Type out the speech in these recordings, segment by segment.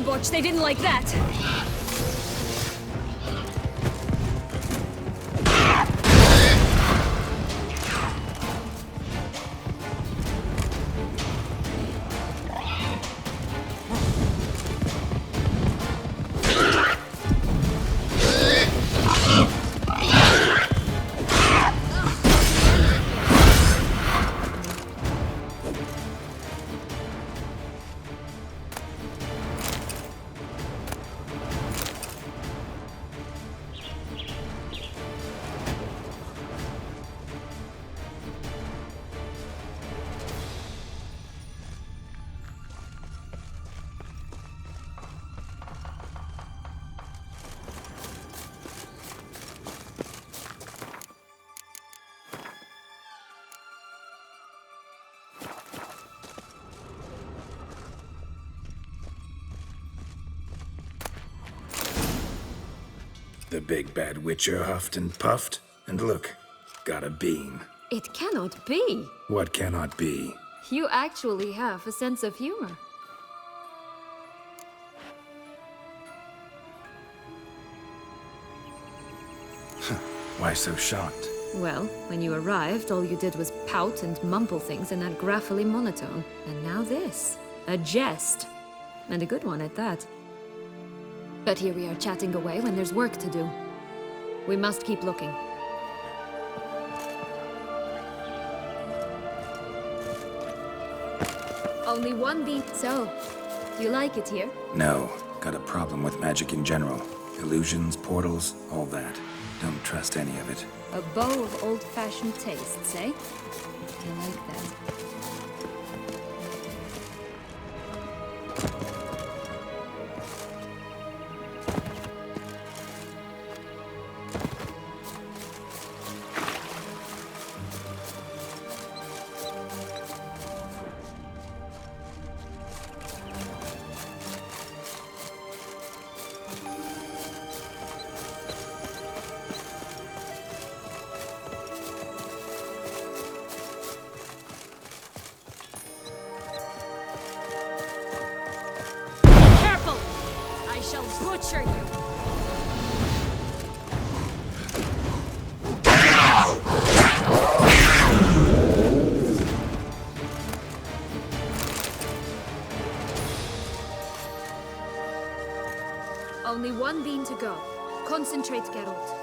Botch, they didn't like that. The big bad witcher huffed and puffed, and look, got a bean. It cannot be. What cannot be? You actually have a sense of humor. Why so shocked? Well, when you arrived, all you did was pout and mumble things in that graphically monotone. And now this. A jest. And a good one at that. But here we are chatting away when there's work to do. We must keep looking. Only one beat. So, do you like it here? No, got a problem with magic in general. Illusions, portals, all that. Don't trust any of it. A bow of old-fashioned tastes, eh? I like that. Butcher you! Only one beam to go. Concentrate, Geralt.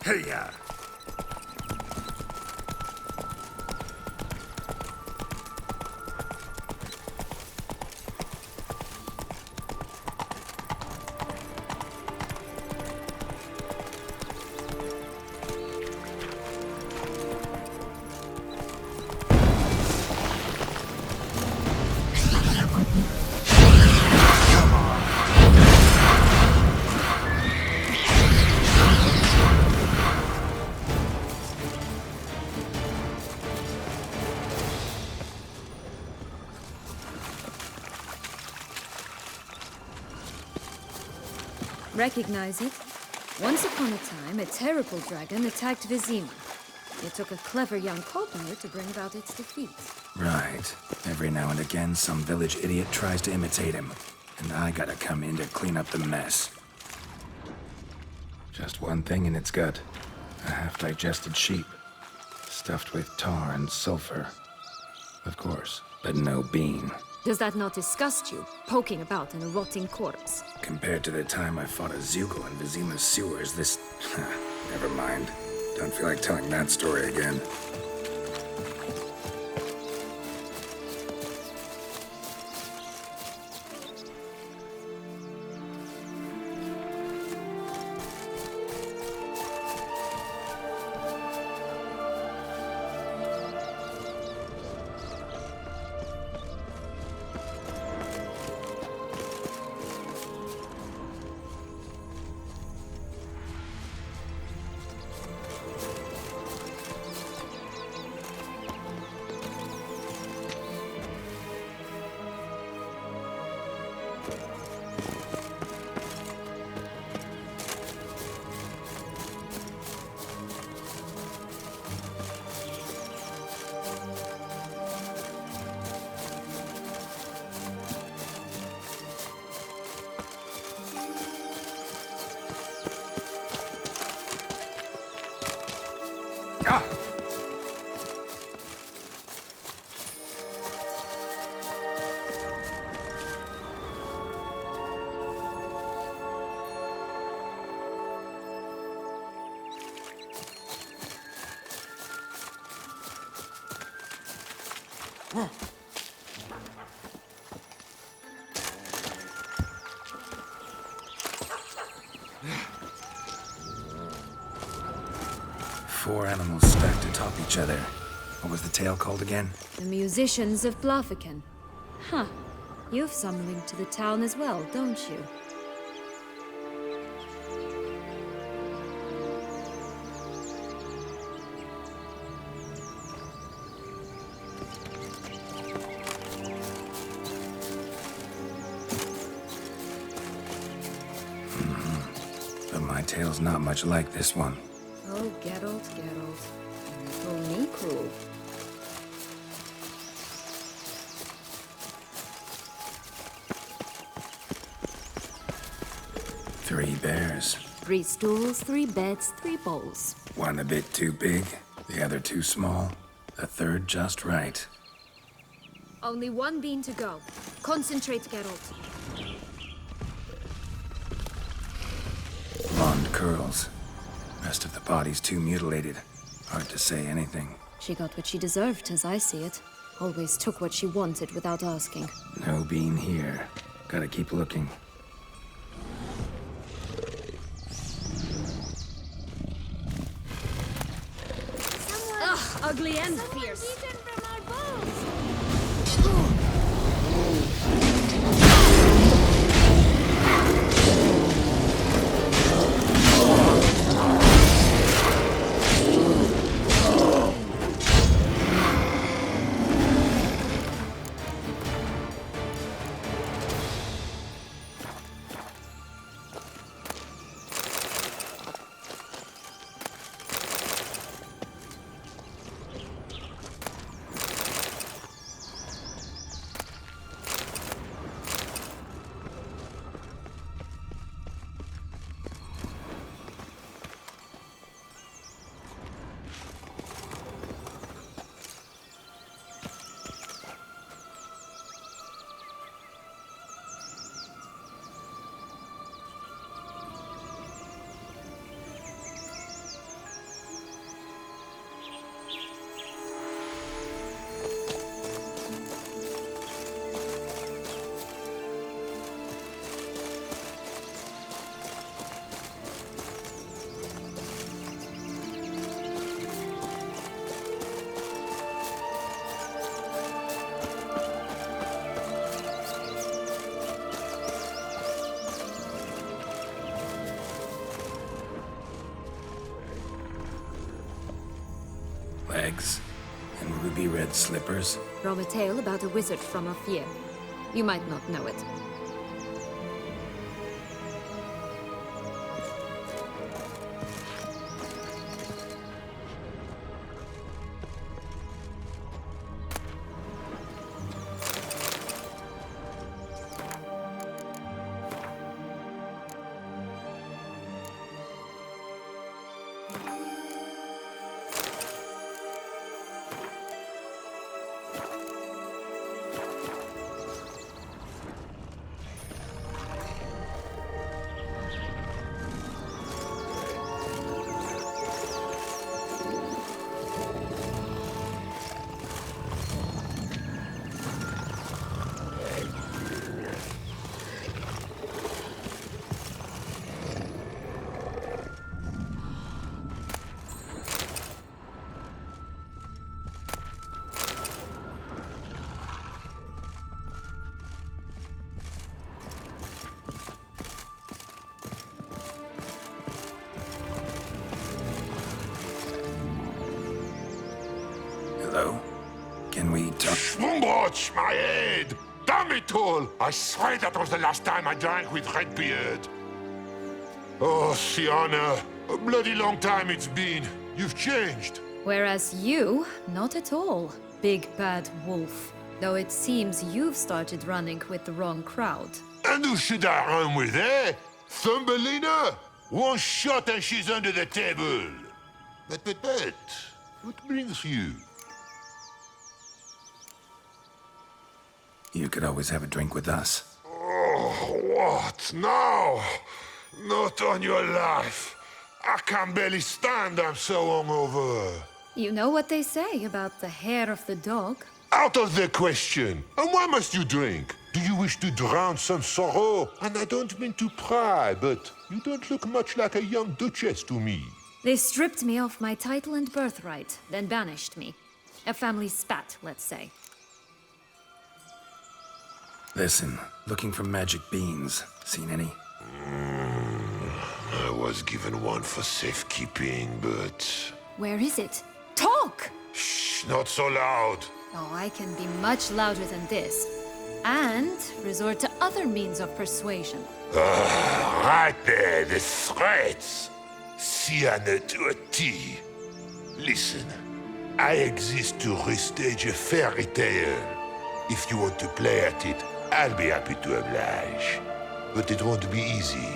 Hey-ya! Recognize it? Once upon a time, a terrible dragon attacked Vizima. It took a clever young cobbler to bring about its defeat. Right. Every now and again, some village idiot tries to imitate him. And I gotta come in to clean up the mess. Just one thing in its gut. A half-digested sheep. Stuffed with tar and sulfur. Of course, but no bean. Does that not disgust you, poking about in a rotting corpse? Compared to the time I fought a Zuko in Vizima's sewers, this... never mind. Don't feel like telling that story again. Four animals stacked atop each other. What was the tale called again? The musicians of Blaviken. Huh. You've some link to the town as well, don't you? But my tale's not much like this one. Oh, Geralt, Geralt. You call me cruel. Three bears. 3 stools, 3 beds, 3 bowls. One a bit too big, the other too small, the third just right. Only 1 bean to go. Concentrate, Geralt. Blonde curls. Rest of the body's too mutilated. Hard to say anything. She got what she deserved, as I see it. Always took what she wanted without asking. No bean here. Gotta keep looking. Ugh, ugly and fierce. Legs and ruby red slippers. From a tale about a wizard from Ophir. You might not know it. Hello? Can we talk? Schwumbotsch, my head! Damn it all! I swear that was the last time I drank with Redbeard. Oh, Sienna, a bloody long time it's been. You've changed. Whereas you, not at all, big bad wolf. Though it seems you've started running with the wrong crowd. And who should I run with, eh? Thumbelina? One shot and she's under the table. But. What brings you? You could always have a drink with us. Oh, what? No! Not on your life. I can barely stand, I'm so hungover. You know what they say about the hair of the dog? Out of the question. And why must you drink? Do you wish to drown some sorrow? And I don't mean to pry, but you don't look much like a young duchess to me. They stripped me of my title and birthright, then banished me. A family spat, let's say. Listen, looking for magic beans. Seen any? I was given one for safekeeping, but... Where is it? Talk! Shh, not so loud. Oh, I can be much louder than this. And resort to other means of persuasion. Right there, the threats. Sienna to a T. Listen, I exist to restage a fairy tale. If you want to play at it, I'll be happy to oblige. But it won't be easy.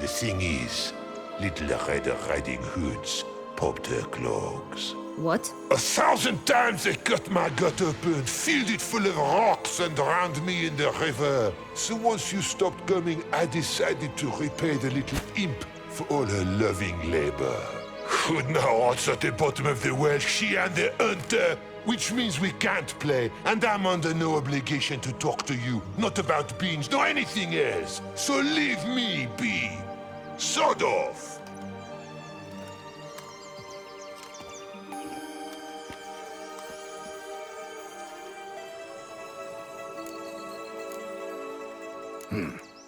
The thing is, Little Red Riding Hoods popped her clogs. What? 1,000 times they cut my gut open, filled it full of rocks and drowned me in the river. So once you stopped coming, I decided to repay the little imp for all her loving labor. Who now what's at the bottom of the well, she and the hunter, which means we can't play, and I'm under no obligation to talk to you, not about beans, nor anything else. So leave me be. Sod off.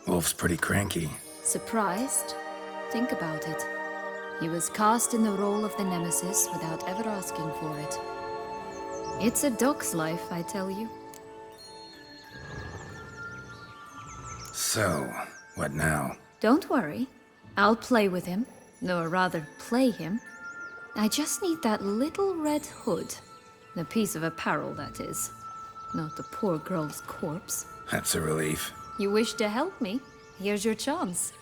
Wolf's pretty cranky. Surprised? Think about it. He was cast in the role of the Nemesis without ever asking for it. It's a dog's life, I tell you. So, what now? Don't worry. I'll play with him. Or rather, play him. I just need that little red hood. The piece of apparel, that is. Not the poor girl's corpse. That's a relief. You wish to help me? Here's your chance.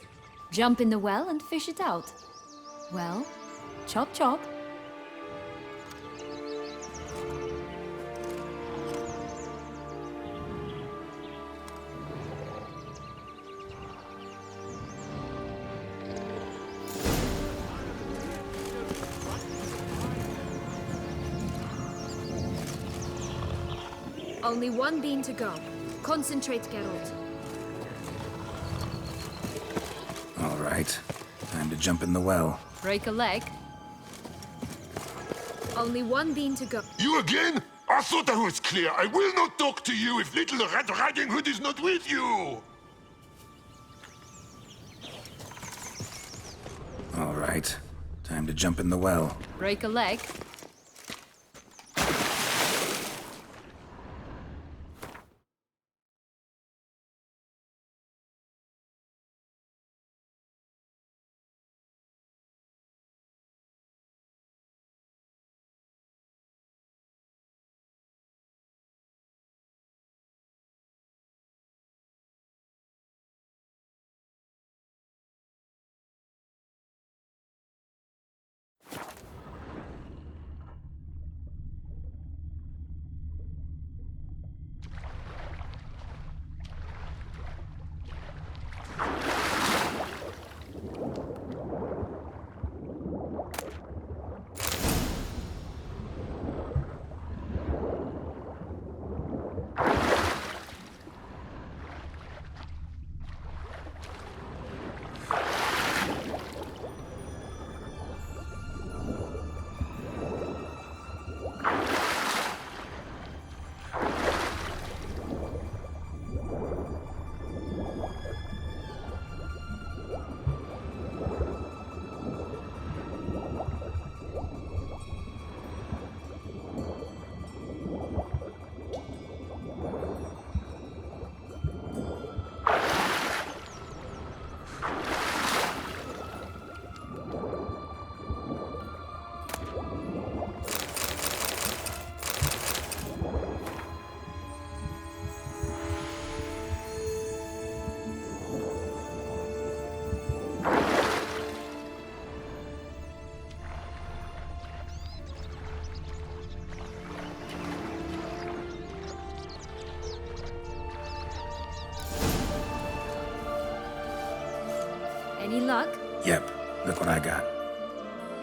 Jump in the well and fish it out. Well, chop chop. Only one bean to go. Concentrate, Geralt. All right. Time to jump in the well. Break a leg. Only one bean to go. You again? I thought I was clear. I will not talk to you if Little Red Riding Hood is not with you! All right. Time to jump in the well. Break a leg. Any luck? Yep, look what I got.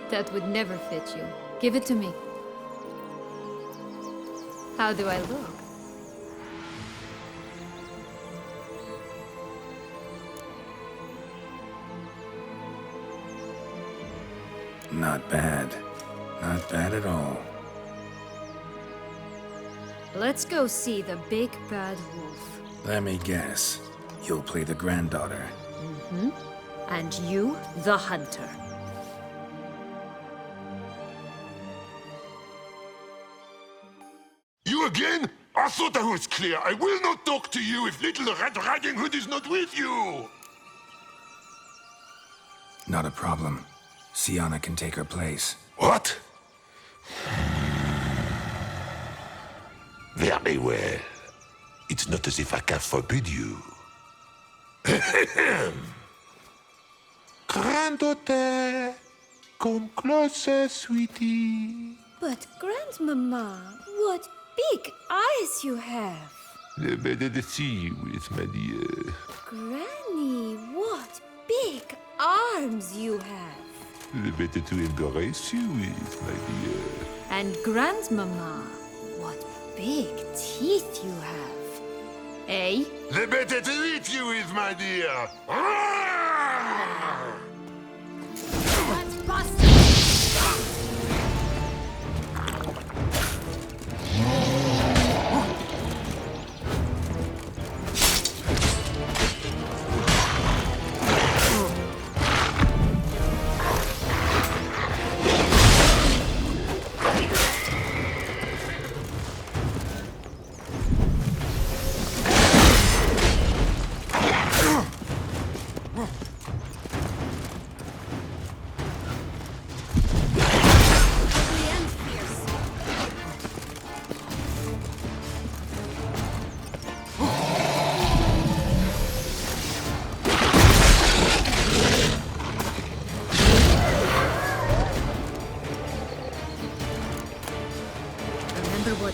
That would never fit you. Give it to me. How do I look? Not bad. Not bad at all. Let's go see the big bad wolf. Let me guess. You'll play the granddaughter. And you, the hunter. You again? I thought I was clear. I will not talk to you if little Red Riding Hood is not with you! Not a problem. Sienna can take her place. What? Very well. It's not as if I can forbid you. Granddaughter, come closer, sweetie. But Grandmama, what big eyes you have! The better to see you with, my dear. Granny, what big arms you have! The better to embrace you with, my dear. And Grandmama, what big teeth you have! Eh? The better to eat you with, my dear. That's busted!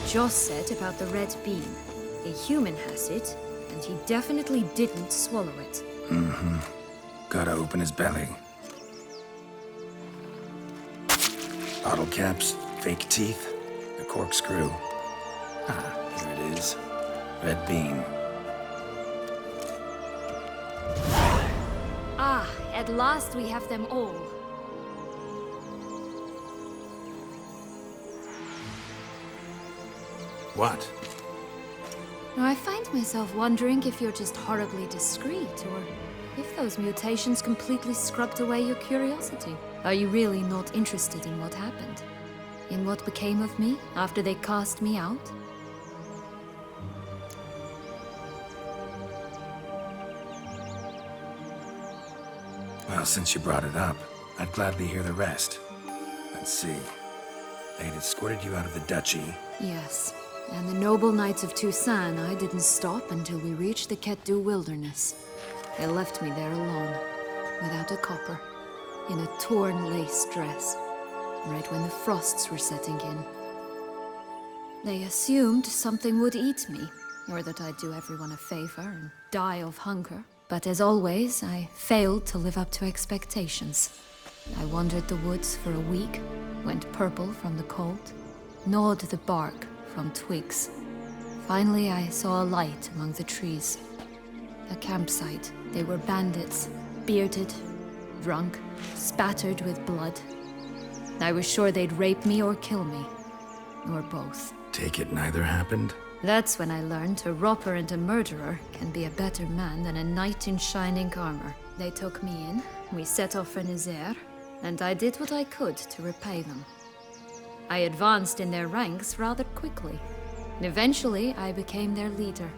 Joss said about the red beam. A human has it, and he definitely didn't swallow it. Gotta open his belly. Bottle caps, fake teeth, the corkscrew. Ah, here it is. Red beam. Ah, at last we have them all. What? Now, I find myself wondering if you're just horribly discreet, or if those mutations completely scrubbed away your curiosity. Are you really not interested in what happened? In what became of me after they cast me out? Well, since you brought it up, I'd gladly hear the rest. Let's see. They'd escorted you out of the duchy. Yes. And the noble knights of Toussaint, I didn't stop until we reached the Ketdu wilderness. They left me there alone, without a copper, in a torn lace dress, right when the frosts were setting in. They assumed something would eat me, or that I'd do everyone a favor and die of hunger. But as always, I failed to live up to expectations. I wandered the woods for a week, went purple from the cold, gnawed the bark from twigs. Finally, I saw a light among the trees. A campsite. They were bandits, bearded, drunk, spattered with blood. I was sure they'd rape me or kill me, or both. Take it neither happened? That's when I learned a robber and a murderer can be a better man than a knight in shining armor. They took me in, we set off for Nizer, and I did what I could to repay them. I advanced in their ranks rather quickly, and eventually I became their leader.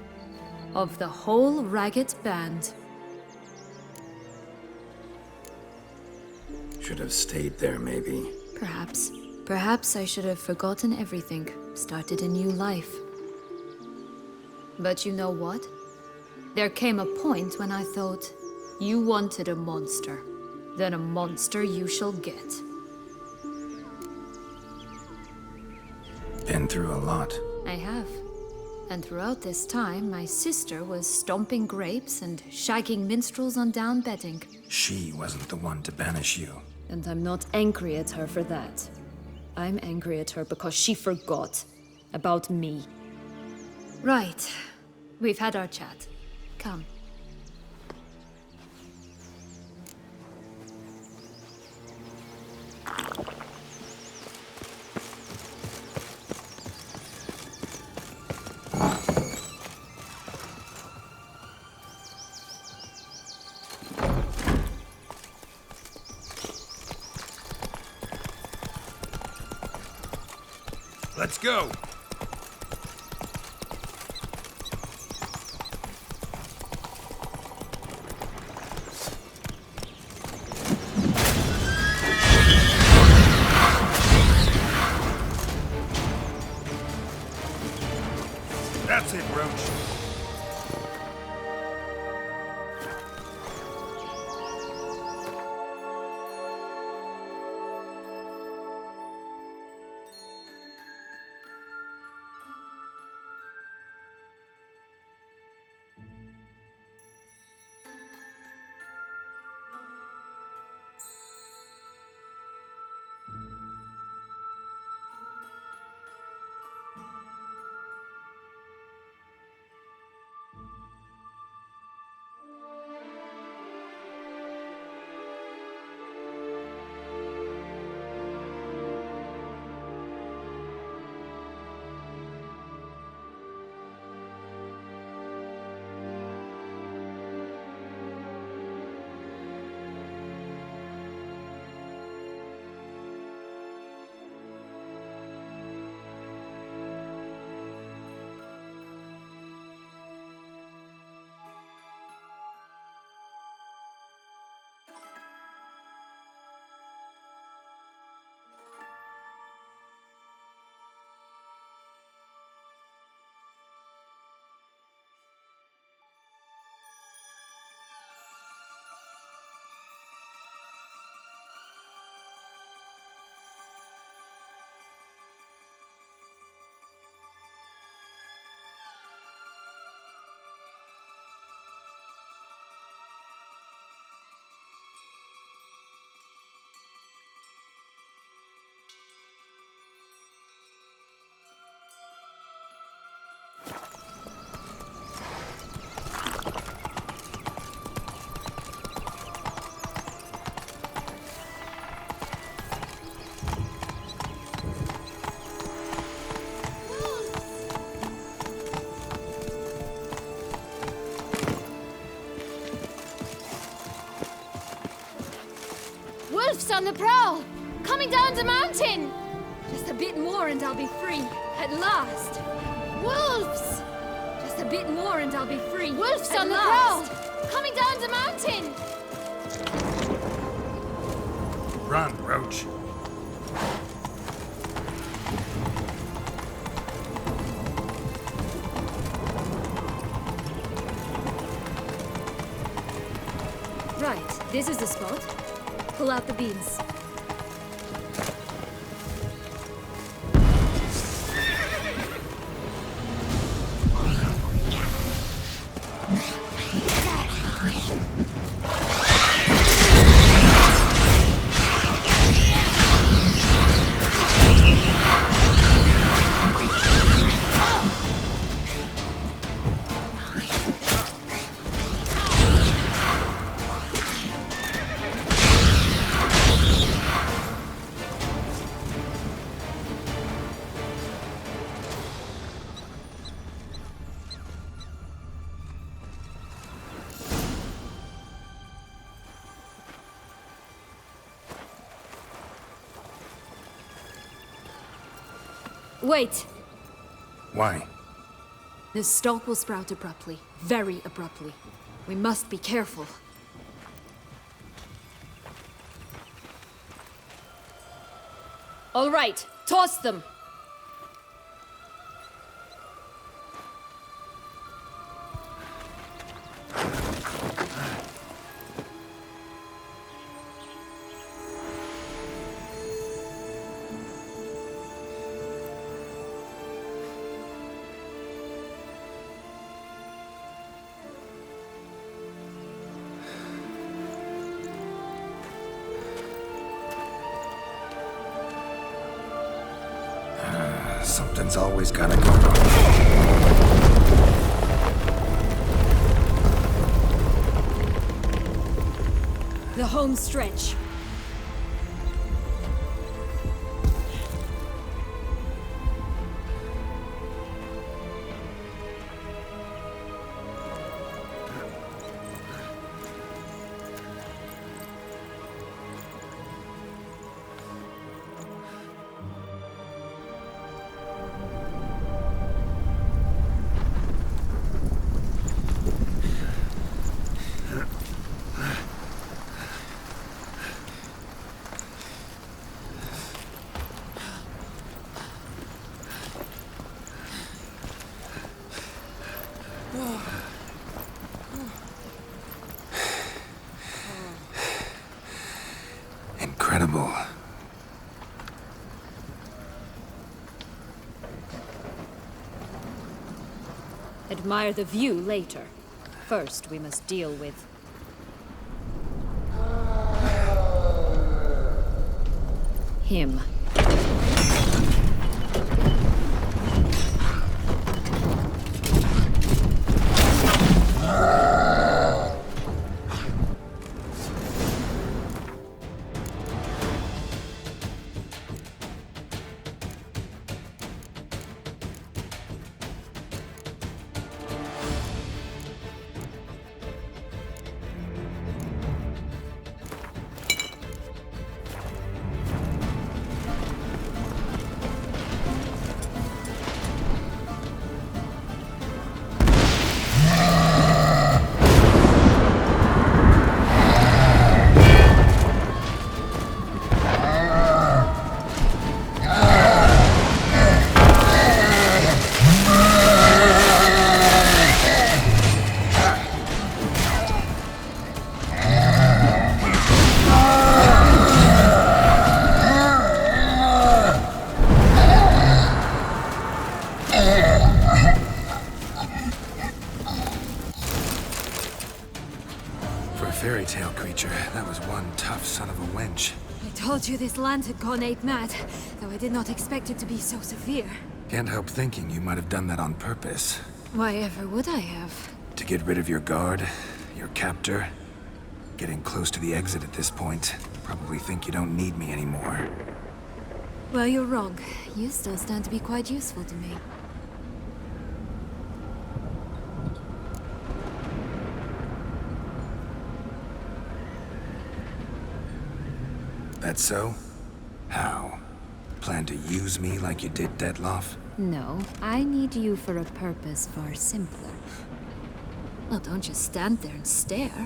Of the whole ragged band. Should have stayed there, maybe. Perhaps. Perhaps I should have forgotten everything, started a new life. But you know what? There came a point when I thought, you wanted a monster. Then a monster you shall get. Been through a lot. I have. And throughout this time, my sister was stomping grapes and shagging minstrels on down bedding. She wasn't the one to banish you. And I'm not angry at her for that. I'm angry at her because she forgot about me. Right. We've had our chat. Come. Let's go! That's it, Roach. Wolves on the prowl! Coming down the mountain! Just a bit more and I'll be free. At last! Wolves! Just a bit more and I'll be free. Wolves on the prowl! Coming down the mountain! Run, Roach. Right, this is the spot. Pull out the beams. Wait! Why? The stalk will sprout abruptly. Very abruptly. We must be careful. All right, toss them! Something's always gotta go wrong. The home stretch. Incredible. Admire the view later. First, we must deal with... him. Fairy tale creature. That was one tough son of a wench. I told you this land had gone ape mad, though I did not expect it to be so severe. Can't help thinking you might have done that on purpose. Why ever would I have? To get rid of your guard, your captor. Getting close to the exit at this point. Probably think you don't need me anymore. Well, you're wrong. You still stand to be quite useful to me. That so? How? Plan to use me like you did Dettlaff? No, I need you for a purpose far simpler. Well, don't just stand there and stare.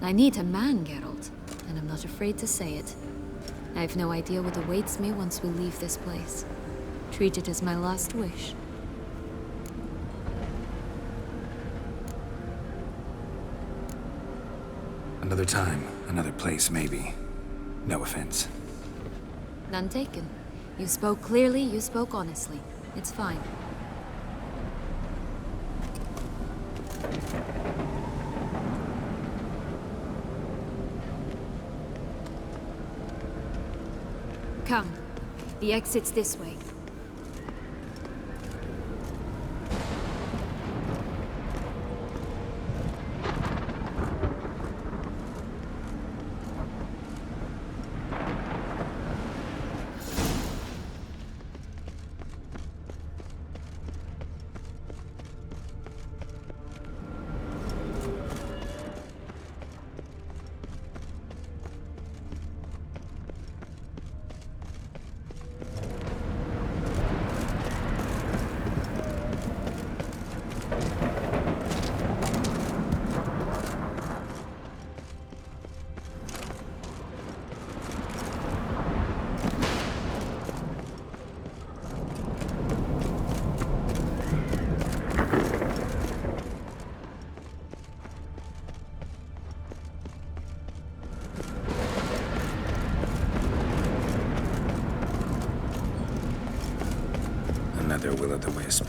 I need a man, Geralt, and I'm not afraid to say it. I have no idea what awaits me once we leave this place. Treat it as my last wish. Another time, another place, maybe. No offense. None taken. You spoke clearly, you spoke honestly. It's fine. Come. The exit's this way. Another will-o'-the-wisp.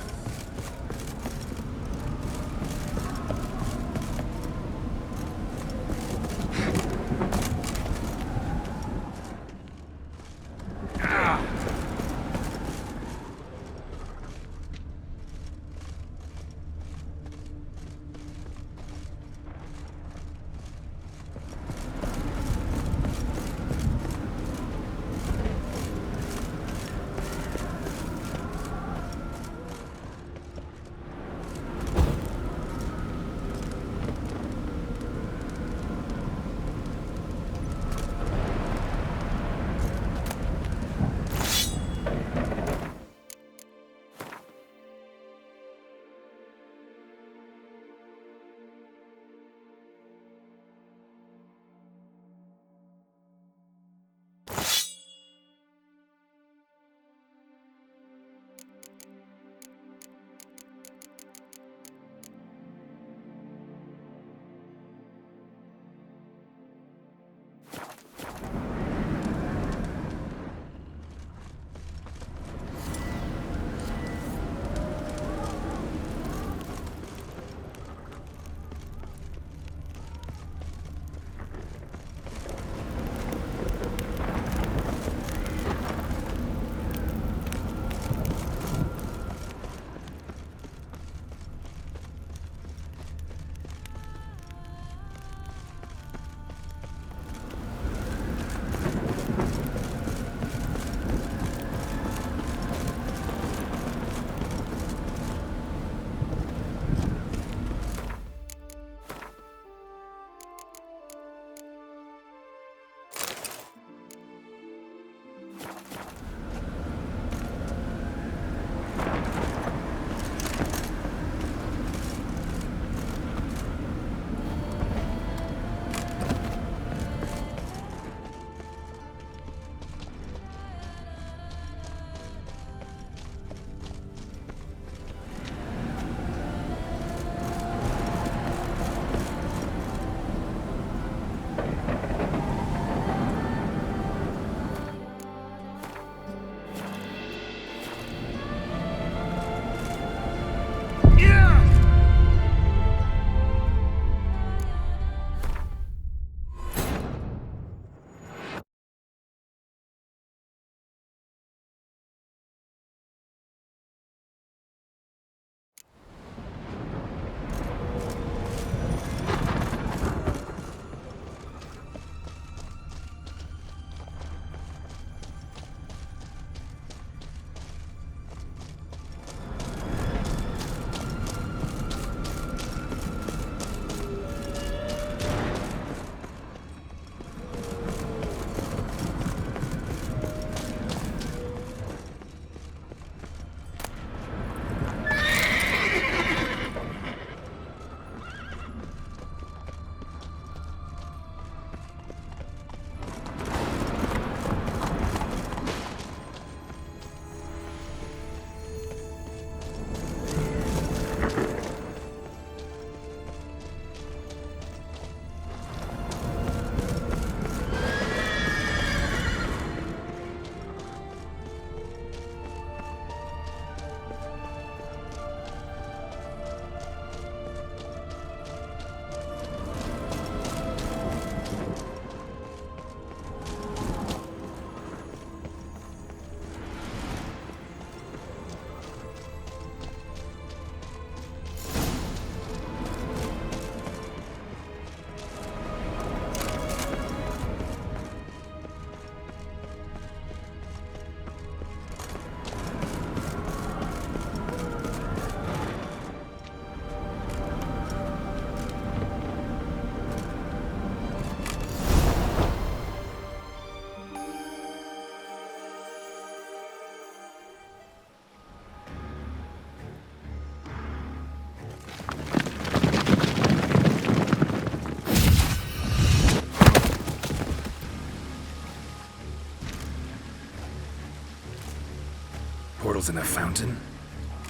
crystals in a fountain?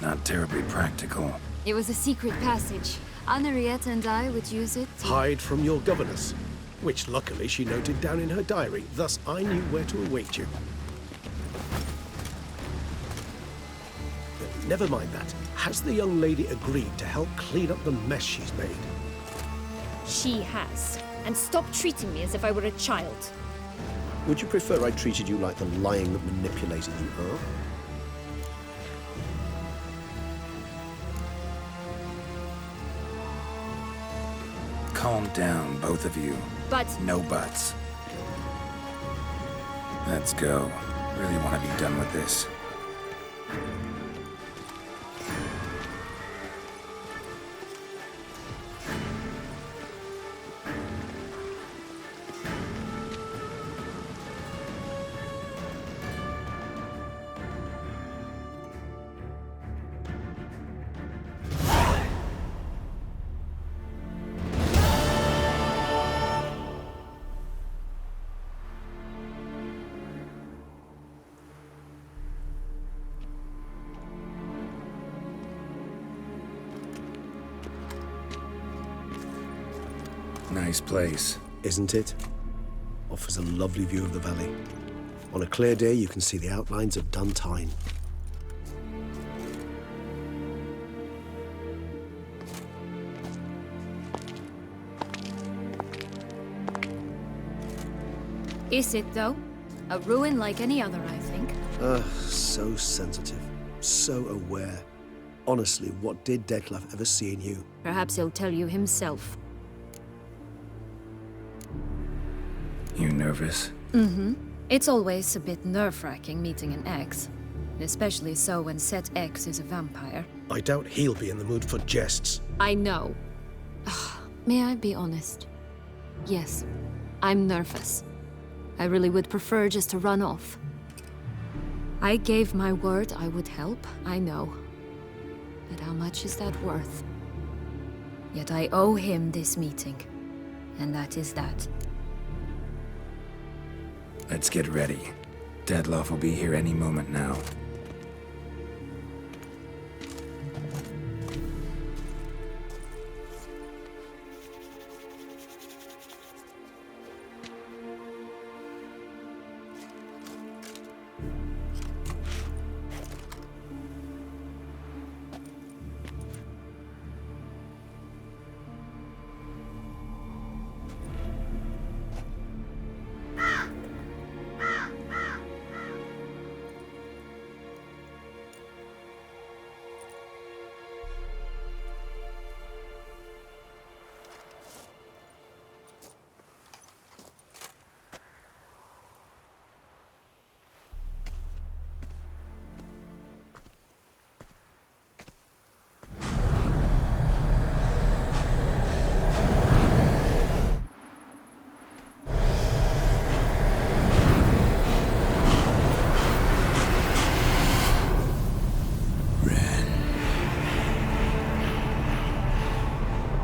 Not terribly practical. It was a secret passage. Henriette and I would use it to... Hide from your governess, which luckily she noted down in her diary, thus I knew where to await you. Never mind that. Has the young lady agreed to help clean up the mess she's made? She has. And stop treating me as if I were a child. Would you prefer I treated you like the lying manipulator you are? Calm down, both of you. But... No buts. Let's go. Really want to be done with this. Nice place. Isn't it? Offers a lovely view of the valley. On a clear day, you can see the outlines of Duntine. Is it, though? A ruin like any other, I think. So sensitive. So aware. Honestly, what did Dettlaff ever see in you? Perhaps he'll tell you himself. You nervous? Mm-hmm. It's always a bit nerve-wracking meeting an ex. Especially so when said ex is a vampire. I doubt he'll be in the mood for jests. I know. May I be honest? Yes, I'm nervous. I really would prefer just to run off. I gave my word I would help, I know. But how much is that worth? Yet I owe him this meeting. And that is that. Let's get ready. Dettlaff will be here any moment now.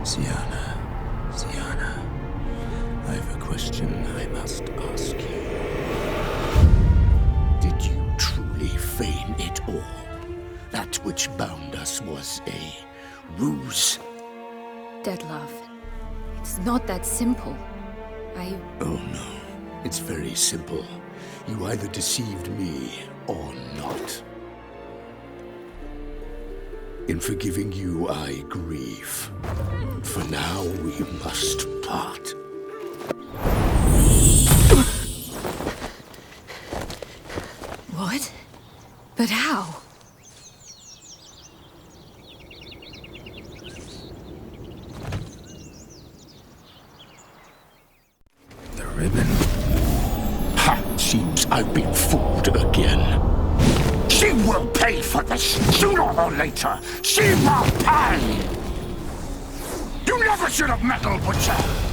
Sienna, I have a question I must ask you. Did you truly feign it all? That which bound us was a ruse? Dettlaff, it's not that simple. Oh no, it's very simple. You either deceived me or not. In forgiving you, I grieve. For now, we must part. What? But how? The ribbon. Ha! Seems I've been fooled again. She will pay for this, sooner or later. She will pay! You never should have meddled with her!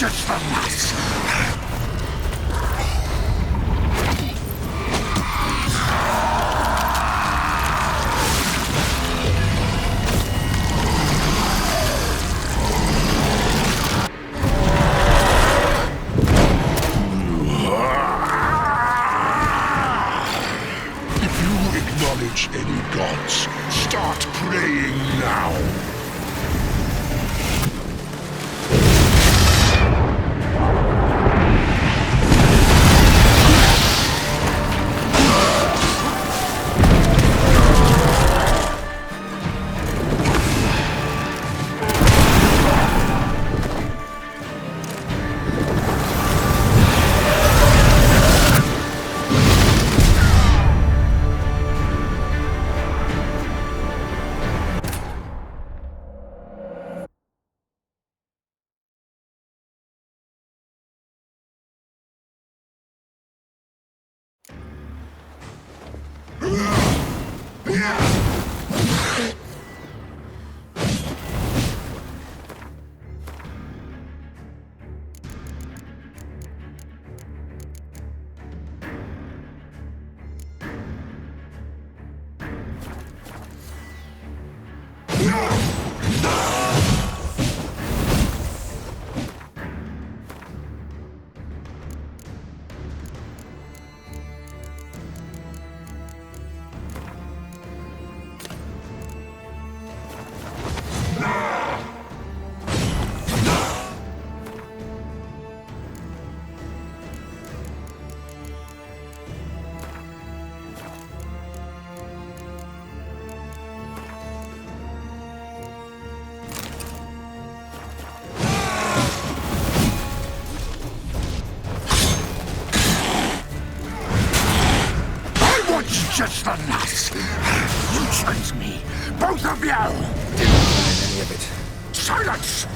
just the last. If you acknowledge any gods, start praying now. Just the last. You chose me, both of you. Didn't find any of it. Silence!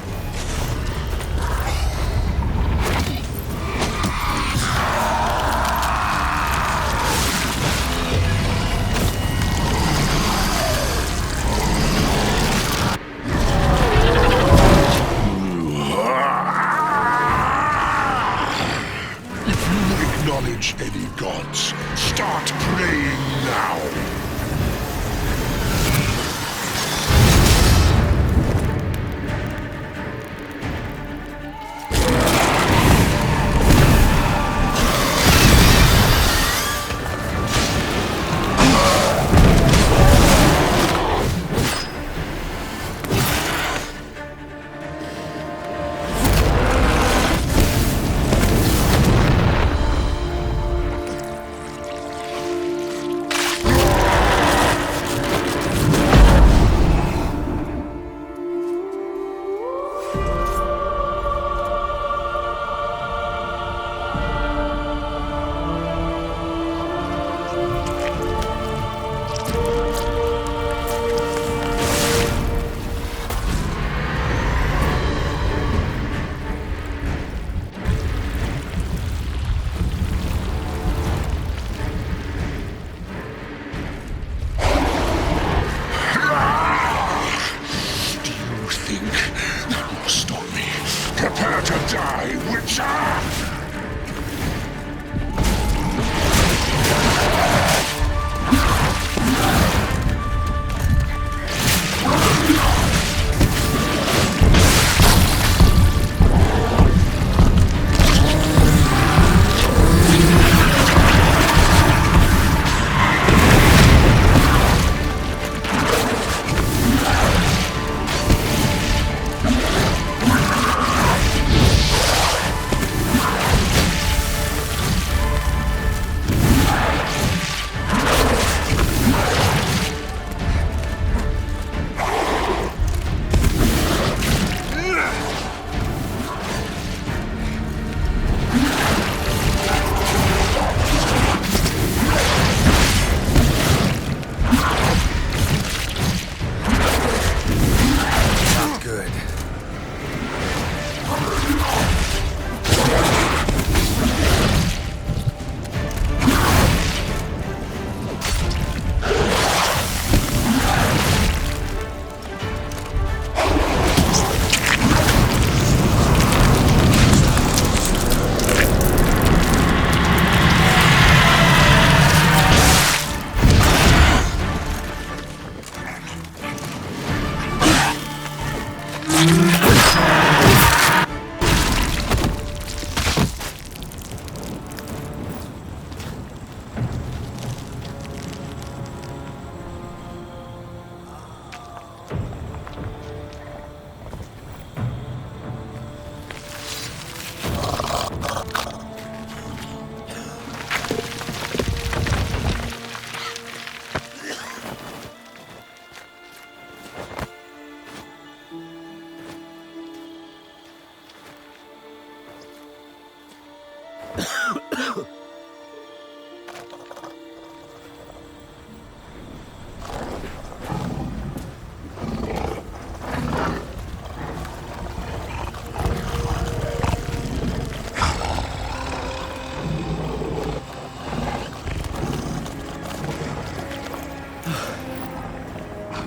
If you acknowledge any gods, start praying now. Prepare to die, Witcher!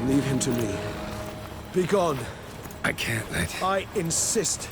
Leave him to me. Be gone. I can't let... I insist.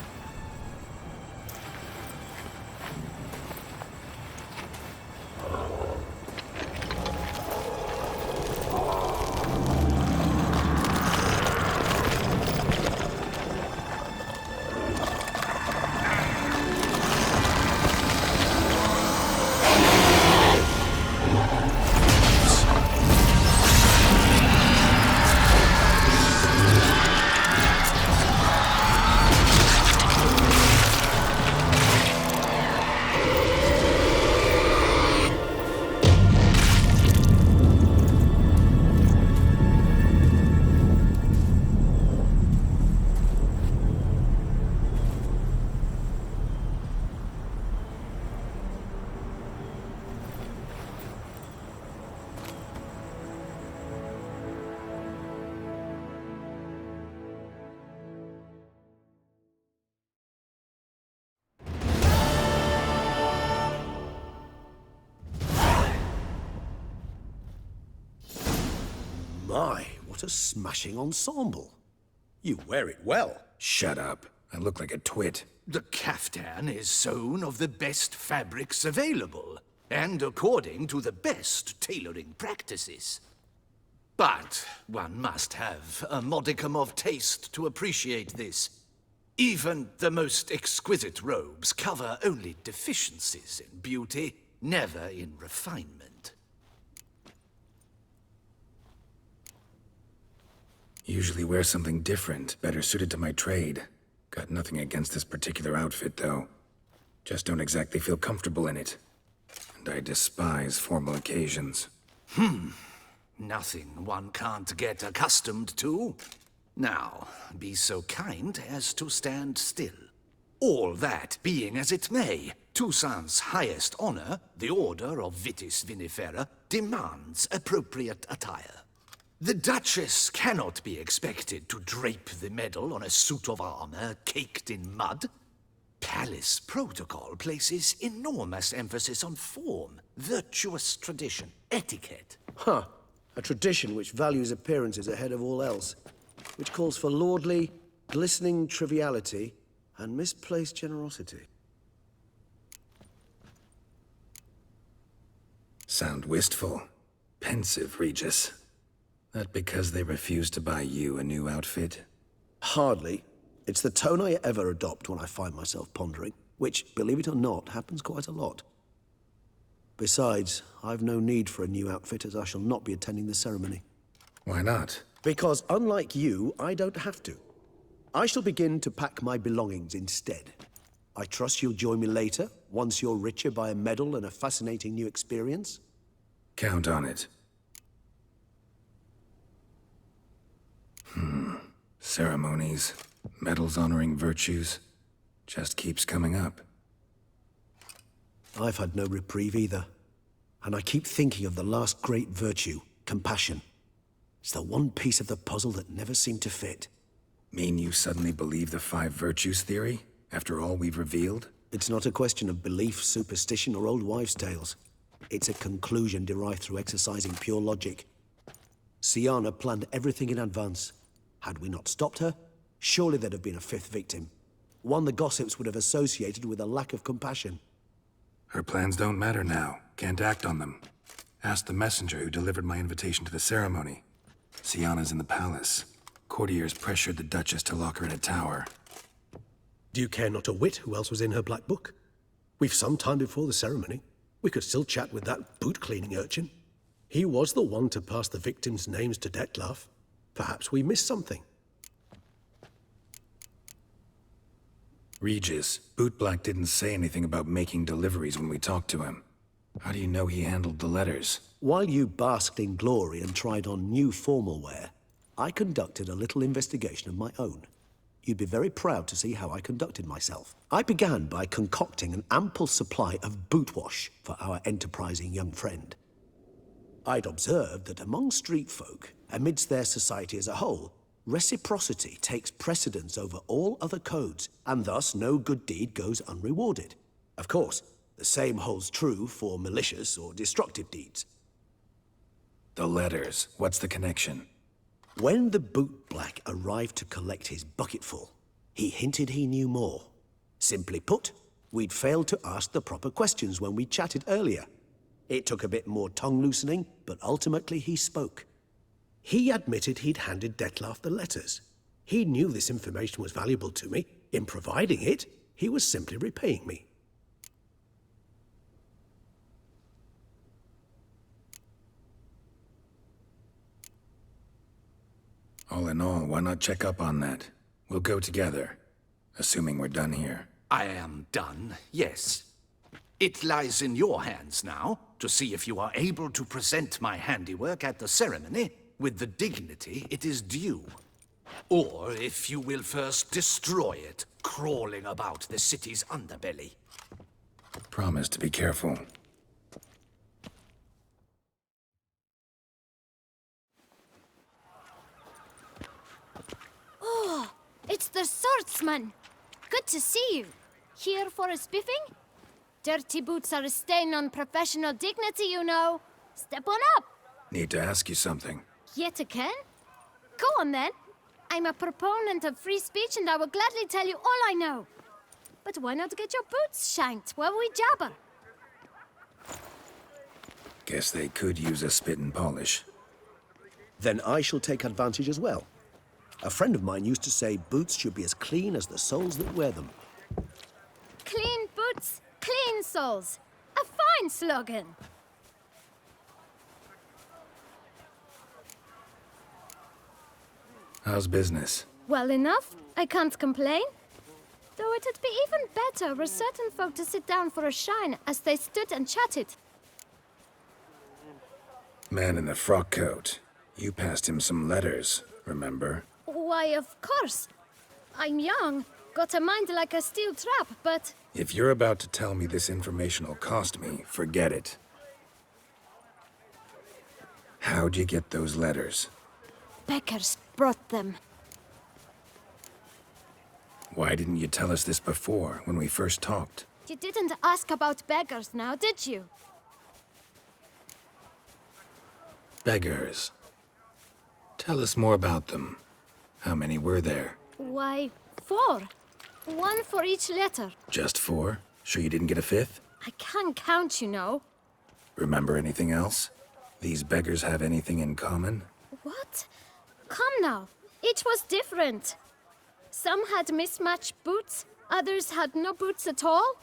My, what a smashing ensemble. You wear it well. Shut up. I look like a twit. The caftan is sewn of the best fabrics available, and according to the best tailoring practices. But one must have a modicum of taste to appreciate this. Even the most exquisite robes cover only deficiencies in beauty, never in refinement. Usually wear something different, better suited to my trade. Got nothing against this particular outfit, though. Just don't exactly feel comfortable in it. And I despise formal occasions. Nothing one can't get accustomed to. Now, be so kind as to stand still. All that being as it may, Toussaint's highest honor, the Order of Vitis Vinifera, demands appropriate attire. The Duchess cannot be expected to drape the medal on a suit of armor caked in mud. Palace protocol places enormous emphasis on form, virtuous tradition, etiquette. Huh. A tradition which values appearances ahead of all else. Which calls for lordly, glistening triviality and misplaced generosity. Sound wistful. Pensive, Regis. That because they refuse to buy you a new outfit? Hardly. It's the tone I ever adopt when I find myself pondering, which, believe it or not, happens quite a lot. Besides, I've no need for a new outfit as I shall not be attending the ceremony. Why not? Because unlike you, I don't have to. I shall begin to pack my belongings instead. I trust you'll join me later, once you're richer by a medal and a fascinating new experience? Count on it. Ceremonies, medals honoring virtues, just keeps coming up. I've had no reprieve either. And I keep thinking of the last great virtue, compassion. It's the one piece of the puzzle that never seemed to fit. Mean you suddenly believe the 5 virtues theory, after all we've revealed? It's not a question of belief, superstition, or old wives' tales. It's a conclusion derived through exercising pure logic. Syanna planned everything in advance. Had we not stopped her, surely there'd have been a 5th victim. One the gossips would have associated with a lack of compassion. Her plans don't matter now. Can't act on them. Ask the messenger who delivered my invitation to the ceremony. Syanna's in the palace. Courtiers pressured the Duchess to lock her in a tower. Do you care not a whit who else was in her black book? We've some time before the ceremony. We could still chat with that boot-cleaning urchin. He was the one to pass the victims' names to Dettlaff. Perhaps we missed something. Regis, Bootblack didn't say anything about making deliveries when we talked to him. How do you know he handled the letters? While you basked in glory and tried on new formal wear, I conducted a little investigation of my own. You'd be very proud to see how I conducted myself. I began by concocting an ample supply of boot wash for our enterprising young friend. I'd observed that among street folk, amidst their society as a whole, reciprocity takes precedence over all other codes, and thus no good deed goes unrewarded. Of course, the same holds true for malicious or destructive deeds. The letters. What's the connection? When the bootblack arrived to collect his bucketful, he hinted he knew more. Simply put, we'd failed to ask the proper questions when we chatted earlier. It took a bit more tongue-loosening, but ultimately he spoke. He admitted he'd handed Dettlaff the letters. He knew this information was valuable to me. In providing it, he was simply repaying me. All in all, why not check up on that? We'll go together, assuming we're done here. I am done, yes. It lies in your hands now to see if you are able to present my handiwork at the ceremony with the dignity it is due. Or if you will first destroy it, crawling about the city's underbelly. Promise to be careful. Oh, it's the swordsman. Good to see you. Here for a spiffing? Dirty boots are a stain on professional dignity, you know. Step on up. Need to ask you something. Yet again? Go on then. I'm a proponent of free speech and I will gladly tell you all I know. But why not get your boots shanked while we jabber? Guess they could use a spit and polish. Then I shall take advantage as well. A friend of mine used to say boots should be as clean as the soles that wear them. Clean boots, clean soles. A fine slogan. How's business? Well enough. I can't complain. Though it'd be even better were certain folk to sit down for a shine as they stood and chatted. Man in the frock coat. You passed him some letters, remember? Why, of course. I'm young, got a mind like a steel trap, but... If you're about to tell me this information will cost me, forget it. How'd you get those letters? Beggars brought them. Why didn't you tell us this before, when we first talked? You didn't ask about beggars now, did you? Beggars. Tell us more about them. How many were there? Why, 4. 1 for each letter. Just 4? Sure you didn't get a 5th? I can't count, you know. Remember anything else? These beggars have anything in common? What? Come now. Each was different. Some had mismatched boots, others had no boots at all.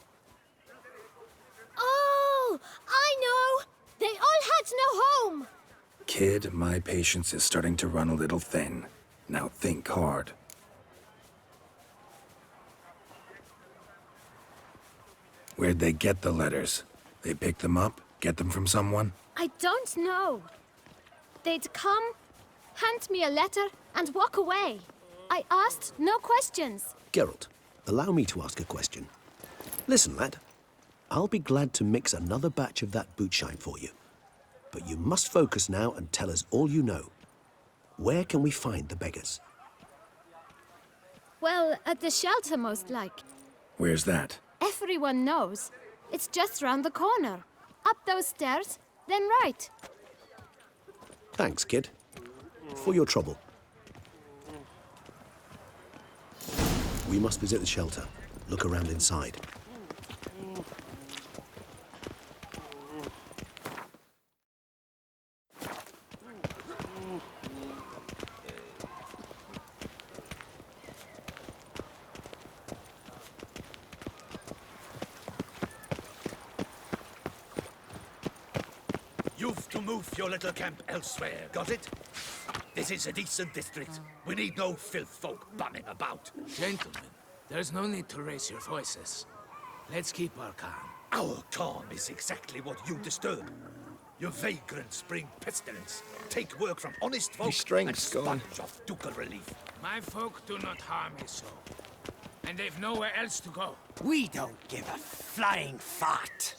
Oh, I know! They all had no home! Kid, my patience is starting to run a little thin. Now think hard. Where'd they get the letters? They picked them up? Get them from someone? I don't know. They'd come, hand me a letter, and walk away. I asked no questions. Geralt, allow me to ask a question. Listen, lad. I'll be glad to mix another batch of that bootshine for you. But you must focus now and tell us all you know. Where can we find the beggars? Well, at the shelter, most like. Where's that? Everyone knows. It's just round the corner. Up those stairs, then right. Thanks, kid. For your trouble. We must visit the shelter. Look around inside. move your little camp elsewhere, got it? This is a decent district. We need no filth folk bumming about. Gentlemen, there's no need to raise your voices. Let's keep our calm. Our calm is exactly what you disturb. Your vagrants bring pestilence, take work from honest folk, and strength's gone. sponge off ducal relief. My folk do not harm his soul. And they've nowhere else to go. We don't give a flying fart.